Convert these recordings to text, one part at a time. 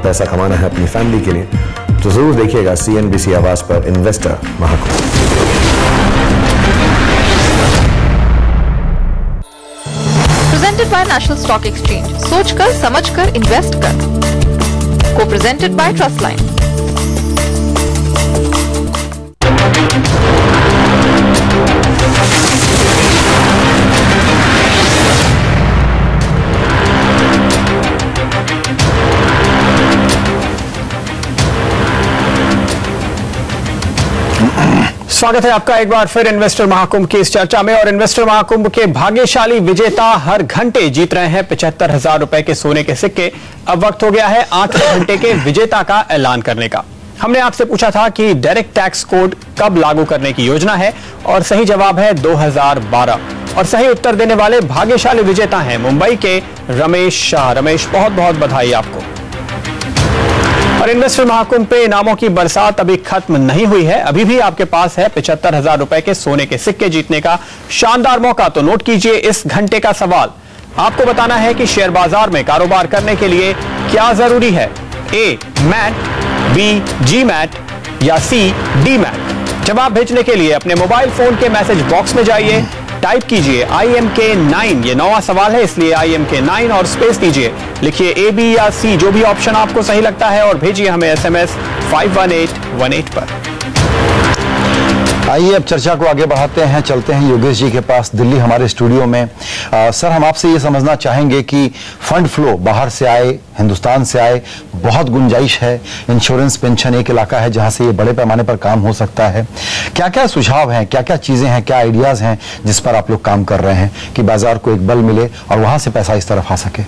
पैसा कमाना है अपनी फैमिली के लिए, तो जरूर देखिएगा CNBC आवाज पर investor Mahakumbh. Presented by National Stock Exchange. सोचकर समझकर इन्वेस्ट कर। Co-presented by Trustline. स्वागत है आपका एक बार फिर इन्वेस्टर महाकुंभ की इस चर्चा में। और इन्वेस्टर महाकुंभ के भाग्यशाली विजेता हर घंटे जीत रहे हैं 75,000 रुपए के सोने के सिक्के। अब वक्त हो गया है 8वें घंटे के विजेता का ऐलान करने का। हमने आपसे पूछा था कि डायरेक्ट टैक्स कोड कब लागू करने की योजना है, और सही जवाब है 2012। और सही उत्तर देने वाले भाग्यशाली विजेता हैं मुंबई के रमेश शाह। रमेश, बहुत बहुत बधाई आपको। और इन्वेस्टर महाकुंभ पे इनामों की बरसात अभी खत्म नहीं हुई है। अभी भी आपके पास है 75,000 रुपए के सोने के सिक्के जीतने का शानदार मौका। तो नोट कीजिए इस घंटे का सवाल। आपको बताना है कि शेयर बाजार में कारोबार करने के लिए क्या जरूरी है। A mat, B GMAT या C डी मैट। जवाब भेजने के लिए अपने मोबाइल फोन के मैसेज बॉक्स में जाइए, टाइप कीजिए IMK9। ये 9वां सवाल है, इसलिए IMK9 और स्पेस दीजिए। लिखिए A, B या C, जो भी ऑप्शन आपको सही लगता है, और भेजिए हमें SMS 51818 पर। आइए अब चर्चा को आगे बढ़ाते हैं, चलते हैं योगेश जी के पास दिल्ली हमारे स्टूडियो में। सर, हम आपसे ये समझना चाहेंगे कि फंड फ्लो बाहर से आए, हिंदुस्तान से आए, बहुत गुंजाइश है। इंश्योरेंस पेंशन एक इलाका है जहां से ये बड़े पैमाने पर काम हो सकता है। क्या क्या सुझाव हैं, क्या क्या चीजें हैं, क्या आइडियाज हैं जिस पर आप लोग काम कर रहे हैं कि बाजार को एक बल मिले और वहां से पैसा इस तरफ आ सके?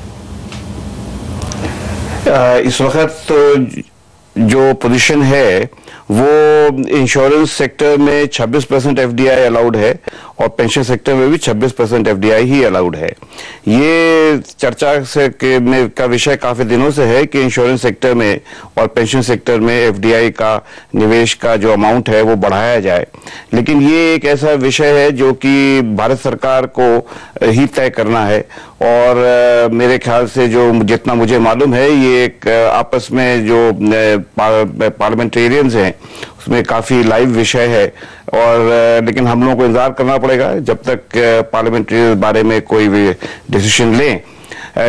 इस वक्त तो जो पोजीशन है वो इंश्योरेंस सेक्टर में 26% FDI अलाउड है, और पेंशन सेक्टर में भी 26% FDI ही अलाउड है। ये चर्चा से का विषय काफी दिनों से है कि इंश्योरेंस सेक्टर में और पेंशन सेक्टर में FDI का निवेश का जो अमाउंट है वो बढ़ाया जाए। लेकिन ये एक ऐसा विषय है जो कि भारत सरकार को ही तय करना है, और मेरे ख्याल से जो जितना मुझे मालूम है, ये एक आपस में जो पार्लियामेंटेरियंस हैं उसमें काफी लाइव विषय है। और लेकिन हम लोगों को इंतजार करना पड़ेगा जब तक पार्लियामेंट्री बारे में कोई भी डिसीजन लें।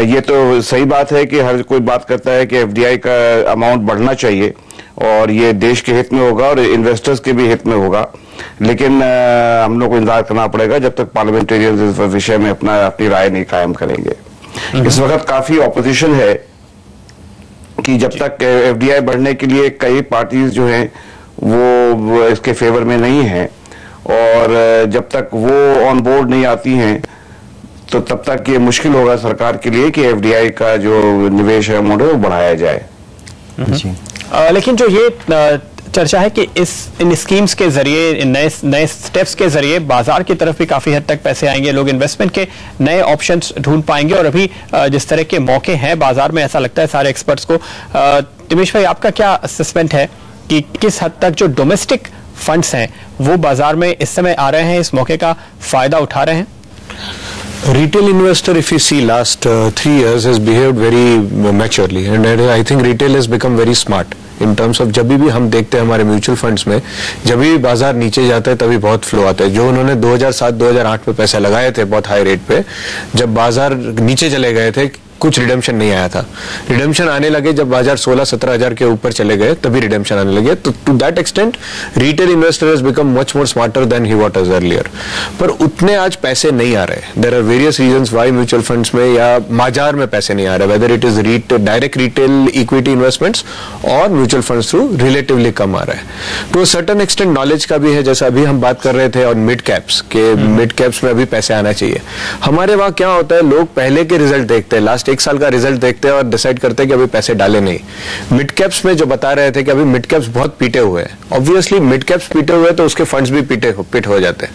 ये तो सही बात है कि हर कोई बात करता है कि FDI का अमाउंट बढ़ना चाहिए, और ये देश के हित में होगा और इन्वेस्टर्स के भी हित में होगा। लेकिन हम लोग को इंतजार करना पड़ेगा जब तक पार्लियामेंटेरियंस इस विषय में अपनी राय नहीं कायम करेंगे। इस वक्त काफी ऑपोजिशन है कि जब तक FDI बढ़ने के लिए कई पार्टीज जो हैं वो इसके फेवर में नहीं है, और जब तक वो ऑन बोर्ड नहीं आती हैं तो तब तक ये मुश्किल होगा सरकार के लिए कि FDI का जो निवेश अमाउंट है वो बढ़ाया जाए। जी। लेकिन जो ये चर्चा है कि इन स्कीम्स के जरिए, नए स्टेप्स के जरिए बाजार की तरफ भी काफी हद तक पैसे आएंगे, लोग इन्वेस्टमेंट के नए ऑप्शंस ढूंढ पाएंगे। और अभी जिस तरह के मौके हैं बाजार में, ऐसा लगता है सारे एक्सपर्ट्स को। दिनेश भाई, आपका क्या असेसमेंट है कि किस हद तक जो डोमेस्टिक फंड्स हैं वो बाजार में इस समय आ रहे हैं, इस मौके का फायदा उठा रहे हैं? Retail investor, if you see last 3 years, has behaved very maturely, and I think retail has become very smart in terms of जब भी हम देखते हैं हमारे म्यूचुअल फंड्स में, जब भी बाजार नीचे जाता है तभी बहुत फ्लो आता है। जो उन्होंने 2007-2008 में पैसे लगाए थे बहुत हाई रेट पे, जब बाजार नीचे चले गए थे कुछ रिडेम्पशन नहीं आया था। रिडेम्पशन आने लगे जब बाजार 16-17 हजार के ऊपर चले गए, तभी रिडेम्पशन आने लगे। तो to that extent retail investor has become much more smarter than he was earlier. पर उतने आज पैसे नहीं आ रहे। There are various reasons why mutual funds में या बाजार में पैसे नहीं आ रहे, whether it is direct retail equity investments और म्यूचुअल फंड्स थ्रू रिलेटिवली कम आ रहा है। To a certain extent knowledge का भी है, जैसा अभी हम बात कर रहे थे और मिड कैप्स के, मिड कैप्स में अभी पैसे आना चाहिए। हमारे वहां क्या होता है, लोग पहले के रिजल्ट देखते हैं, लास्ट 1 साल का रिजल्ट देखते हैं और डिसाइड करते हैं कि अभी पैसे डाले नहीं। मिड कैप्स में जो बता रहे थे कि अभी मिड कैप्स बहुत पीटे हुए हैं, ऑब्वियसली मिड कैप्स पीटे हुए तो उसके फंड्स भी पिट हो जाते हैं।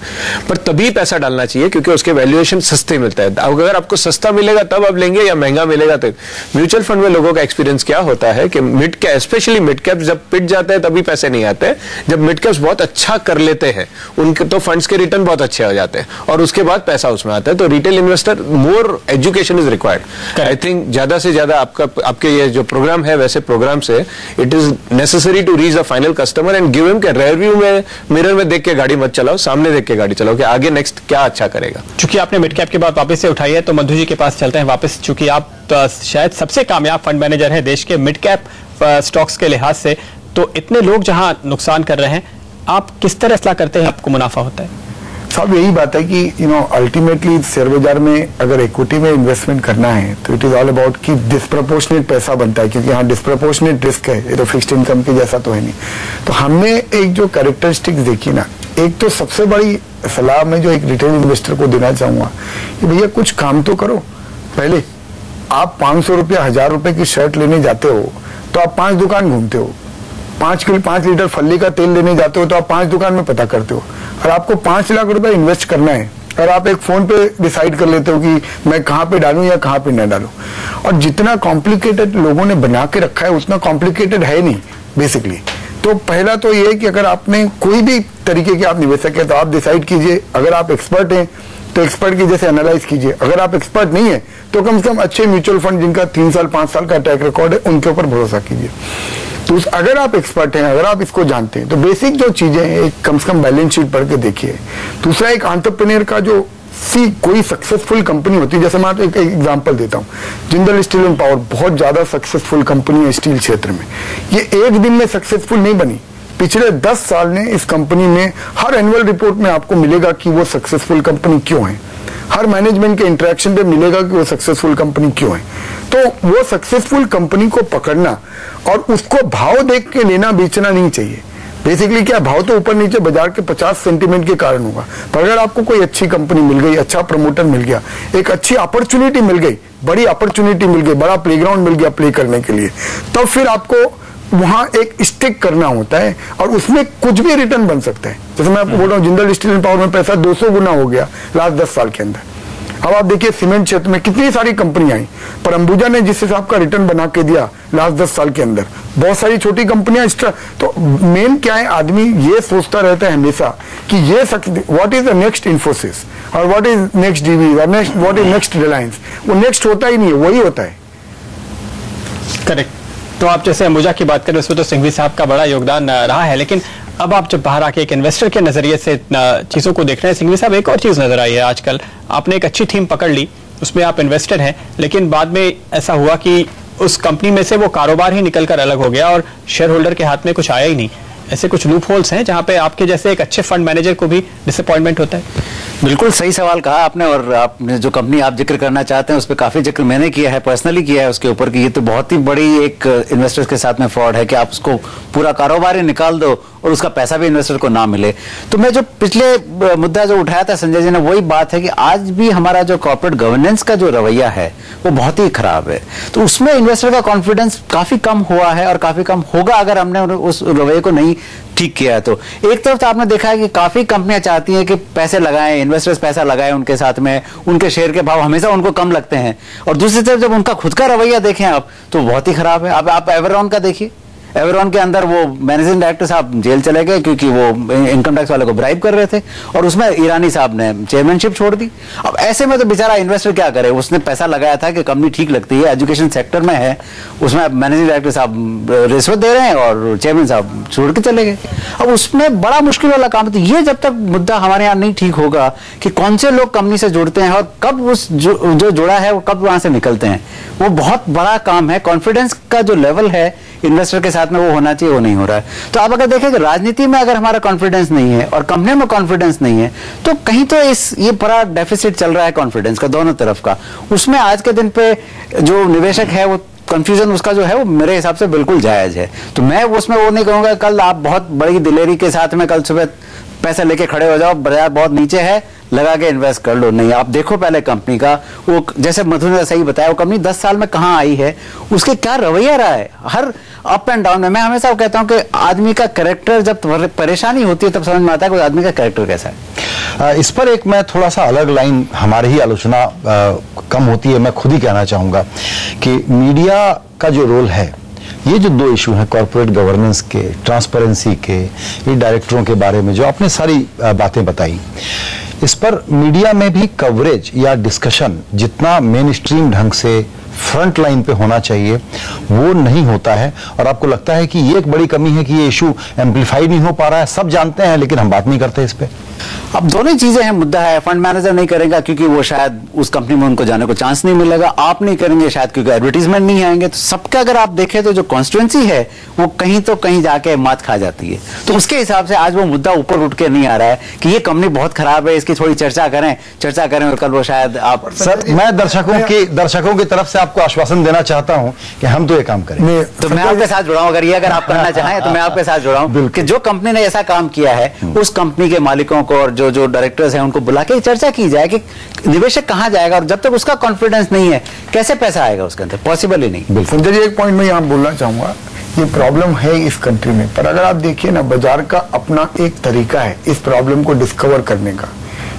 पर तभी पैसा डालना चाहिए क्योंकि उसके वैल्यूएशन सस्ते मिलता है। अगर आपको सस्ता मिलेगा तब आप लेंगे या महंगा मिलेगा तब। म्यूचुअल फंड में लोगों का एक्सपीरियंस क्या होता है कि mid cap, specially mid caps जब पिट जाते हैं तभी पैसे नहीं आते। जब मिड कैप्स बहुत अच्छा कर लेते हैं उनके तो फंड्स के रिटर्न बहुत अच्छे हो जाते हैं और उसके बाद पैसा उसमें आता है। तो retail investor more education is required. I think ज्यादा से ज्यादा आपके ये जो प्रोग्राम है वैसे प्रोग्राम से it is necessary to reach the final customer and give him के रेयर व्यू में मिरर में देख के गाड़ी मत चलाओ, सामने देख के गाड़ी चलाओ कि आगे नेक्स्ट क्या अच्छा करेगा। चूंकि आपने मिड कैप की बात वापस से उठाई है तो मधु जी के पास चलते हैं वापस, चूंकि आप शायद सबसे कामयाब फंड मैनेजर हैं देश के मिड कैप स्टॉक्स के लिहाज से, तो इतने लोग जहां नुकसान कर रहे हैं आप किस तरह फैसला करते हैं आपको मुनाफा होता है? साहब यही बात है कि अल्टीमेटली शेयर बाजार में अगर इक्विटी में इन्वेस्टमेंट करना है तो इट इज ऑल अबाउट कि डिस्प्रपोर्शनेट पैसा बनता है, क्योंकि यहाँ डिस्प्रपोर्शनेट रिस्क है, ये तो फिक्स्ड इनकम के जैसा तो है नहीं। तो हमने एक जो कैरेक्टरिस्टिक्स देखी ना, एक तो सबसे बड़ी सलाह मैं जो एक रिटेल इन्वेस्टर को देना चाहूंगा कि भैया कुछ काम तो करो। पहले आप 500 रुपया 1000 रुपए की शर्ट लेने जाते हो तो आप 5 दुकान घूमते हो, 5 लीटर फल्ली का तेल लेने जाते हो तो आप 5 दुकान में पता करते हो। और आपको 5 लाख रुपए इन्वेस्ट करना है और आप एक फोन पे डिसाइड कर लेते हो कि मैं कहाँ पे डालूं या कहाँ पे न डालूं। और जितना कॉम्प्लिकेटेड लोगों ने बना के रखा है उतना कॉम्प्लिकेटेड है नहीं बेसिकली। तो पहला तो ये है कि अगर आपने कोई भी तरीके के आप निवेशक है तो आप डिसाइड कीजिए, अगर आप एक्सपर्ट हैं तो एक्सपर्ट की जैसे एनालाइज कीजिए, अगर आप एक्सपर्ट नहीं है तो कम से कम अच्छे म्यूचुअल फंड जिनका 3 साल 5 साल का ट्रैक रिकॉर्ड है उनके ऊपर भरोसा कीजिए। तो अगर आप एक्सपर्ट हैं, अगर आप इसको जानते हैं तो बेसिक जो चीजें हैं एक कम से कम बैलेंस शीट पढ़ के देखिए। दूसरा, एक एंटरप्रेन्योर का जो कोई सक्सेसफुल कंपनी होती है, जैसे मैं एक एग्जांपल देता हूँ, जिंदल स्टील एंड पावर बहुत ज्यादा सक्सेसफुल कंपनी है स्टील क्षेत्र में। ये एक दिन में सक्सेसफुल नहीं बनी, पिछले 10 साल ने इस कंपनी में हर एनुअल रिपोर्ट में आपको मिलेगा कि वो सक्सेसफुल कंपनी क्यों है, हर मैनेजमेंट के इंटरेक्शन पे मिलेगा कि वो सक्सेसफुल कंपनी क्यों है। तो वो सक्सेसफुल कंपनी को पकड़ना और उसको भाव देख के लेना बेचना नहीं चाहिए। बेसिकली क्या, भाव तो ऊपर नीचे बाजार के 50 सेंटीमेंट के कारण होगा, पर अगर आपको कोई अच्छी कंपनी मिल गई, अच्छा प्रमोटर मिल गया, एक अच्छी अपॉर्चुनिटी मिल गई, बड़ी अपॉर्चुनिटी मिल गई, बड़ा प्लेग्राउंड मिल गया प्ले करने के लिए, तब फिर आपको वहां एक स्टिक करना होता है और उसमें कुछ भी रिटर्न बन सकता है। जैसे मैं आपको बोल रहा हूँ, जिंदल स्टील एंड पावर में पैसा 200 गुना हो गया लास्ट 10 साल के अंदर। अब आप देखिए सीमेंट क्षेत्र में कितनी सारी कंपनियां आई, पर अंबुजा ने जिस हिसाब का रिटर्न बना के दिया लास्ट 10 साल के अंदर, बहुत सारी छोटी कंपनियां एक्स्ट्रा। तो मेन क्या है, आदमी ये सोचता रहता है हमेशा कि ये what is the next Infosys और व्हाट इज नेक्स्ट डीवी और next what is next Reliance. वो नेक्स्ट होता ही नहीं है, वही होता है। करेक्ट। तो आप जैसे अंबुजा की बात करें उसमें तो सिंघवी साहब का बड़ा योगदान रहा है, लेकिन अब आप जब बाहर आके एक इन्वेस्टर के नजरिए से चीजों को देख रहे हैं, सिंघवी साहब एक और चीज नजर आई है आजकल, आपने एक अच्छी थीम पकड़ ली, उसमें आप इन्वेस्टर हैं, लेकिन बाद में ऐसा हुआ कि उस कंपनी में से वो कारोबार ही निकलकर अलग हो गया और शेयर होल्डर के हाथ में कुछ आया ही नहीं। ऐसे कुछ लूप होल्स हैं जहां पे आपके जैसे एक अच्छे फंड मैनेजर को भी डिसअपॉइंटमेंट होता है। बिल्कुल सही सवाल कहा आपने, और आपने जो कंपनी आप जिक्र करना चाहते हैं उस पर काफी जिक्र मैंने किया है, पर्सनली किया है उसके ऊपर कि ये तो बहुत ही बड़ी एक इन्वेस्टर्स के साथ में फ्रॉड है कि आप उसको पूरा कारोबार ही निकाल दो और उसका पैसा भी इन्वेस्टर को ना मिले। तो मैं जो पिछले मुद्दा जो उठाया था संजय जी ने, वही बात है कि आज भी हमारा जो कॉर्पोरेट गवर्नेंस का जो रवैया है वो बहुत ही खराब है। तो उसमें इन्वेस्टर का कॉन्फिडेंस काफी कम हुआ है और काफी कम होगा अगर हमने उस रवैये को नहीं ठीक किया। तो एक तरफ तो आपने देखा है कि काफी कंपनियां चाहती हैं कि पैसे लगाएं, इन्वेस्टर्स पैसा लगाएं उनके साथ में, उनके शेयर के भाव हमेशा उनको कम लगते हैं, और दूसरी तरफ जब उनका खुद का रवैया देखें आप तो बहुत ही खराब है। अब आप एवरॉन का देखिए, एवरॉन के अंदर वो मैनेजिंग डायरेक्टर साहब जेल चले गए क्योंकि वो इनकम टैक्स वाले को ब्राइब कर रहे थे और उसमें ईरानी साहब ने चेयरमैनशिप छोड़ दी। अब ऐसे में तो बेचारा इन्वेस्टर क्या करे, उसने पैसा लगाया था कि कंपनी ठीक लगती है, एजुकेशन सेक्टर में है, उसमें मैनेजिंग डायरेक्टर साहब रिश्वत दे रहे हैं और चेयरमैन साहब छोड़ के चले गए। अब उसमें बड़ा मुश्किल वाला काम है। ये जब तक मुद्दा हमारे यहाँ नहीं ठीक होगा कि कौन से लोग कंपनी से जुड़ते हैं और कब उस जो जुड़ा है वो कब वहां से निकलते हैं, वो बहुत बड़ा काम है। कॉन्फिडेंस का जो लेवल है इन्वेस्टर के साथ में वो होना चाहिए, वो नहीं हो रहा है। तो आप अगर देखें कि राजनीति में अगर हमारा कॉन्फिडेंस नहीं है और कंपनी में कॉन्फिडेंस नहीं है तो कहीं तो ये बड़ा डेफिसिट चल रहा है कॉन्फिडेंस का दोनों तरफ का। उसमें आज के दिन पे जो निवेशक है वो कंफ्यूजन उसका जो है वो मेरे हिसाब से बिल्कुल जायज है। तो मैं उसमें वो नहीं कहूंगा कल आप बहुत बड़ी दिलेरी के साथ में कल सुबह पैसा लेके खड़े हो जाओ, बाजार बहुत नीचे है लगा के इन्वेस्ट कर लो। नहीं, आप देखो पहले कंपनी का, वो जैसे मधु ने सही बताया, वो कंपनी 10 साल में कहां आई है, उसके क्या रवैया रहा है हर अप एंड डाउन में। मैं हमेशा कहता हूं कि आदमी का कैरेक्टर जब परेशानी होती है तब समझ में आता है कि आदमी का कैरेक्टर कैसा है। इस पर एक मैं थोड़ा सा अलग लाइन, हमारी ही आलोचना कम होती है, मैं खुद ही कहना चाहूंगा कि मीडिया का जो रोल है, ये जो 2 इशू हैं कॉर्पोरेट गवर्नेंस के, ट्रांसपेरेंसी के, ये डायरेक्टरों के बारे में जो आपने सारी बातें बताई, इस पर मीडिया में भी कवरेज या डिस्कशन जितना मेन स्ट्रीम ढंग से फ्रंट लाइन पे होना चाहिए, वो नहीं होता है। और आपको लगता है कि ये एक बड़ी कमी है कि ये इशू एम्पलीफाई नहीं हो पा रहा है, सब जानते हैं लेकिन हम बात नहीं करते इस पे। अब दोनों ही चीजें हैं, मुद्दा है फंड मैनेजर नहीं करेगा क्योंकि वो शायद उस कंपनी में उनको जाने को चांस नहीं मिलेगा, आप नहीं करेंगे शायद क्योंकि एडवर्टीजमेंट नहीं आएंगे, तो सबका अगर आप देखें तो जो कॉन्स्टिट्यूएंसी है वो कहीं तो कहीं जाके मात खा जाती है। तो उसके हिसाब से आज वो मुद्दा ऊपर उठ के नहीं आ रहा है कि ये कंपनी बहुत खराब है, इसकी थोड़ी चर्चा करें और कल वो शायद आप। सर मैं दर्शकों की तरफ से आपको आश्वासन देना चाहता हूं कि हम तो ये काम करेंगे। तो मैं आपके साथ जुड़ा हूं, अगर आप करना चाहें तो मैं आपके साथ जुड़ा हूं कि जो कंपनी ने ऐसा काम किया है उस कंपनी के मालिकों को और जो डायरेक्टर्स हैं उनको बुला के चर्चा की जाए कि निवेशक कहां जाएगा, और जब तक उसका कॉन्फिडेंस नहीं है कैसे पैसा आएगा उसके अंदर, पॉसिबल ही नहीं। संजय जी एक पॉइंट मैं यहाँ बोलना चाहूंगा, ये प्रॉब्लम है इस कंट्री में, पर अगर आप देखिए ना बाजार का अपना एक तरीका है इस प्रॉब्लम को डिस्कवर करने का।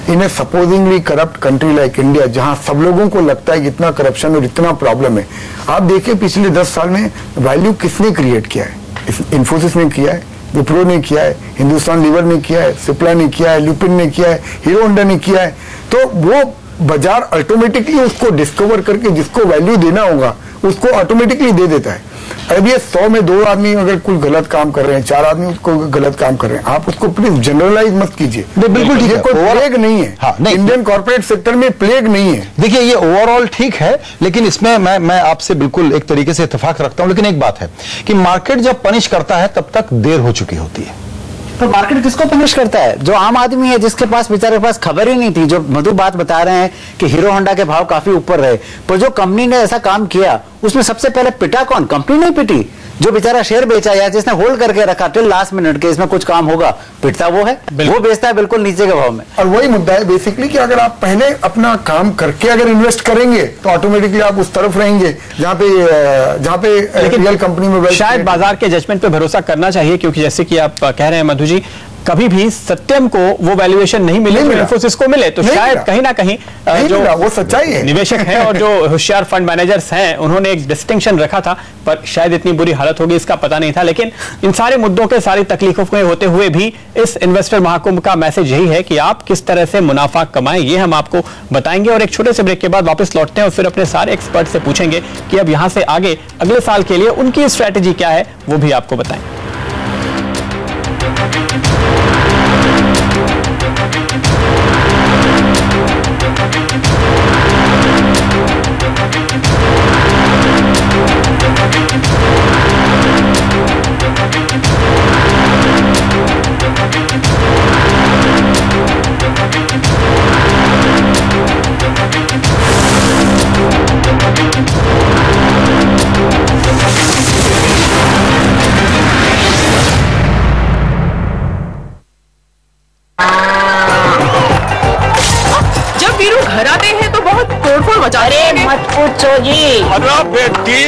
In a supposingly corrupt country like India, जहां सब लोगों को लगता है कि इतना करप्शन और इतना प्रॉब्लम है, आप देखिए पिछले 10 साल में वैल्यू किसने क्रिएट किया है? इन्फोसिस ने किया है, विप्रो ने किया है, हिंदुस्तान लीवर ने किया है, सिप्ला ने किया है, लुपिन ने किया है, हीरो होंडा ने किया है। तो वो बाजार ऑटोमेटिकली उसको डिस्कवर करके जिसको वैल्यू देना होगा उसको ऑटोमेटिकली दे देता है। अब ये 100 में 2 आदमी अगर कोई गलत काम कर रहे हैं, 4 आदमी उसको गलत काम कर रहे हैं, आप उसको प्लीज जनरलाइज मत कीजिए। बिल्कुल ठीक है, कोई प्लेग नहीं है। हाँ, नहीं, इंडियन कॉर्पोरेट सेक्टर में प्लेग नहीं है। देखिए ये ओवरऑल ठीक है, लेकिन इसमें मैं आपसे बिल्कुल एक तरीके से इत्तेफाक रखता हूं, लेकिन एक बात है कि मार्केट जब पनिश करता है तब तक देर हो चुकी होती है। तो मार्केट किसको पनिश करता है? जो आम आदमी है जिसके पास बेचारे के पास खबर ही नहीं थी। जो मधु बात बता रहे हैं कि हीरो होंडा के भाव काफी ऊपर रहे, पर जो कंपनी ने ऐसा काम किया उसमें सबसे पहले पिटा कौन? कंपनी नहीं पिटी, जो बेचारा शेयर बेचा या जिसने होल्ड करके रखा टिल लास्ट मिनट के इसमें कुछ काम होगा, पिटता वो है, वो बेचता है बिल्कुल नीचे के भाव में। और वही मुद्दा है बेसिकली कि अगर आप पहले अपना काम करके अगर इन्वेस्ट करेंगे तो ऑटोमेटिकली आप उस तरफ रहेंगे जहां पे रियल कंपनी में शायद बाजार के जजमेंट पे भरोसा करना चाहिए, क्योंकि जैसे कि आप कह रहे हैं मधु जी, कभी भी सत्यम को वो वैल्यूएशन नहीं मिले जो इन्फोसिस को मिले, तो शायद कहीं ना कहीं जो वो सच्चाई है, निवेशक हैं और जो होशियार फंड मैनेजर्स हैं उन्होंने एक डिस्टिंक्शन रखा था, पर शायद इतनी बुरी हालत होगी इसका पता नहीं था। लेकिन इन सारे मुद्दों के सारी तकलीफों में होते हुए भी इस इन्वेस्टर महाकुंभ का मैसेज यही है कि आप किस तरह से मुनाफा कमाएं, ये हम आपको बताएंगे। और एक छोटे से ब्रेक के बाद वापस लौटते हैं और फिर अपने सारे एक्सपर्ट से पूछेंगे कि अब यहां से आगे अगले साल के लिए उनकी स्ट्रैटेजी क्या है, वो भी आपको बताएं। अरे बेटी,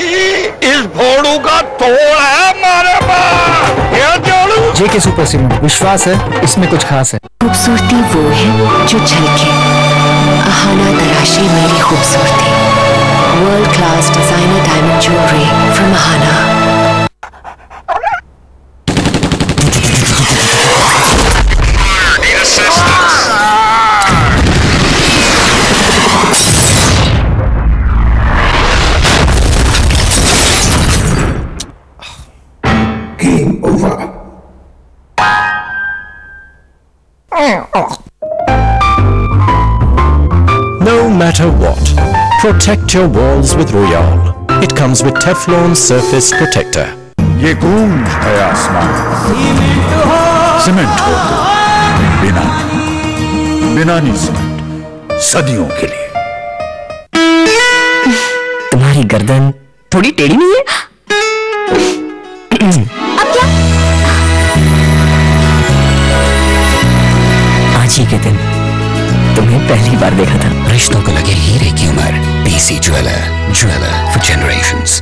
इस भोड़ू का तोड़ है हमारे पास। क्या जोड़ू? जेके सुपर सीमेंट, विश्वास है इसमें कुछ खास है। खूबसूरती वो है जो झलके, अहाना तराशी मेरी खूबसूरती। World class designer diamond jewellery from Ahana. No matter what, protect your walls with Royale. It comes with Teflon Surface Protector. ये गूंज है आसमान, सीमेंट हो बिना नहीं सीमेंट सदियों के लिए। तुम्हारी गर्दन थोड़ी टेढ़ी नहीं है? अब क्या? आज ही के दिन तुम्हें पहली बार देखा था। रिश्तों को लगे हीरे की उम्र। PC jeweller, jeweller for generations.